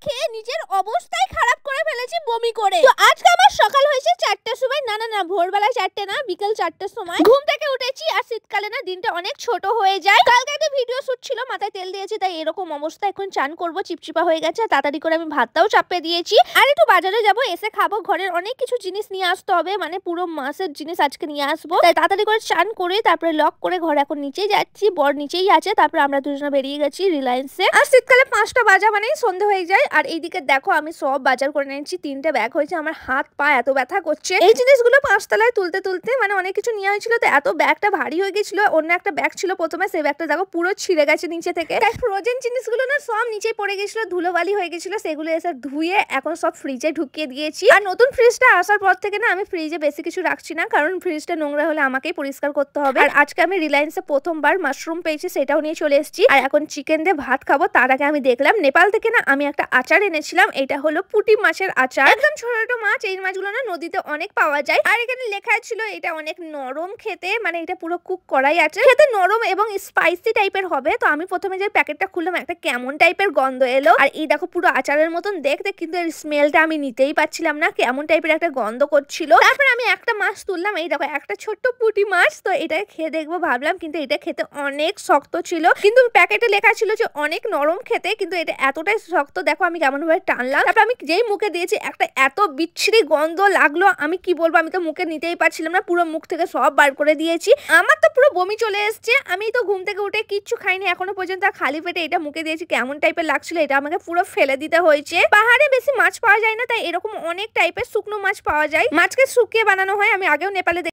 খেয়ে নিজের অবস্থাই খারাপ করে ফেলেছি বমি করে। তো আজকে আমার সকাল হয়েছে 4টার সময়, না ভোরবেলা 4টে না, বিকেল 4টার সময় ঘুম থেকে উঠেছি। আর শীতকালে না দিনটা অনেক ছোট হয়ে যায়। কালকে একটা ভিডিও শুট ছিল, মাথায় তেল দিয়েছি, তাই এরকম অবস্থা। এখন চান করবো, চিপচিপা হয়ে গেছে। তাড়াতাড়ি করে আমি ভাতটাও চাপিয়ে দিয়েছি। আর একটু বাজারে যাবো, এসে খাবো। ঘরের অনেক কিছু জিনিস নিয়ে আসতে হবে, মানে পুরো মাসের জিনিস আজকে নিয়ে আসবো। তাই তাড়াতাড়ি করে চান করে তারপরে লক করে ঘরে এখন নিচেই যাচ্ছি। বর নিচেই আছে, তারপরে আমরা দুজনে বেরিয়ে গেছি রিলায়েন্সে। আর শীতকালে 5টা বাজা মানেই সন্ধে হয়ে যায়। আর এইদিকে দেখো আমি সব বাজার করে নিয়েছি। 3টে ব্যাগ হয়েছে, আমার হাত পা এত ব্যথা করছে। এই জিনিসগুলো 5তলায় তুলতে তুলতে মানে অনেক কিছু নিয়ে হয়েছিল, তো এত ব্যাগটা ভারী হয়ে গেছিল। অন্য একটা ব্যাগ ছিল প্রথমে, সেই ব্যাগটা দেখো পুরো ছিঁড়ে গেছে নিচে থেকে। তাই ফ্রোজেন জিনিসগুলো না সব নিচে পড়ে গেছিল, ধুলোবালি হয়ে গেছিল। সেগুলো এসে ধুয়ে এখন সব ফ্রিজে ঢুকিয়ে দিয়েছি। আর নতুন ফ্রিজটা আসার পর থেকে না আমি ফ্রিজে বেশি কিছু রাখছি না, কারণ ফ্রিজটা নোংরা হলে আমাকেই পরিষ্কার করতে হবে। আর আজকে আমি রিলায়েন্সে প্রথমবার মাশরুম পেয়েছি, সেটাও নিয়ে চলে এসেছি। আর এখন চিকেন দিয়ে ভাত খাবো। তার আগে আমি দেখলাম নেপাল থেকে না আমি একটা আচার এনেছিলাম। এটা হলো পুঁটি মাছের আচার, একদম ছোট ছোট মাছ। এই মাছগুলো না নদীতে অনেক পাওয়া যায়। আর এখানে লেখা ছিল এটা অনেক নরম খেতে, মানে এটা পুরো কুক করাই আছে, খেতে নরম এবং স্পাইসি টাইপের হবে। তো আমি প্রথমে যে প্যাকেটটা খুললাম, একটা কেমন টাইপের গন্ধ এলো। আর এই দেখো পুরো আচারের মতন দেখতে, কিন্তু এর স্মেলটা আমি নিতেই পাচ্ছিলাম না, কেমন টাইপের একটা গন্ধ করছিল। তারপর আমি একটা মাছ তুললাম, এই দেখো একটা ছোট্ট পুঁটি মাছ। তো এটা খেয়ে দেখবো ভাবলাম, কিন্তু এটা খেতে অনেক শক্ত ছিল। কিন্তু প্যাকেটে লেখা ছিল যে অনেক নরম খেতে, কিন্তু এটা এতটাই শক্ত। দেখো আমি কেমন ভাবে টানলাম, তারপর আমি যেই মুখে দিয়েছি একটা এত বিচ্ছিরি গন্ধ লাগলো, আমি কি বলবো, আমি তো মুখে নিতেই পারছিলাম না, পুরো মুখ থেকে সব বার করে দিয়েছি। আমার তো পুরো বমি চলে এসছে। আমি তো ঘুম থেকে উঠে কিচ্ছু খাইনি এখনো পর্যন্ত, খালি পেটে এটা মুখে দিয়েছি। কেমন টাইপের লাগছিল, এটা আমাকে পুরো ফেলে দিতে হয়েছে। পাহাড়ে বেশি মাছ পাওয়া যায় না, তাই এরকম অনেক টাইপের শুকনো মাছ পাওয়া যায়। মাছকে শুকিয়ে বানানো হয়, আমি আগেও নেপালে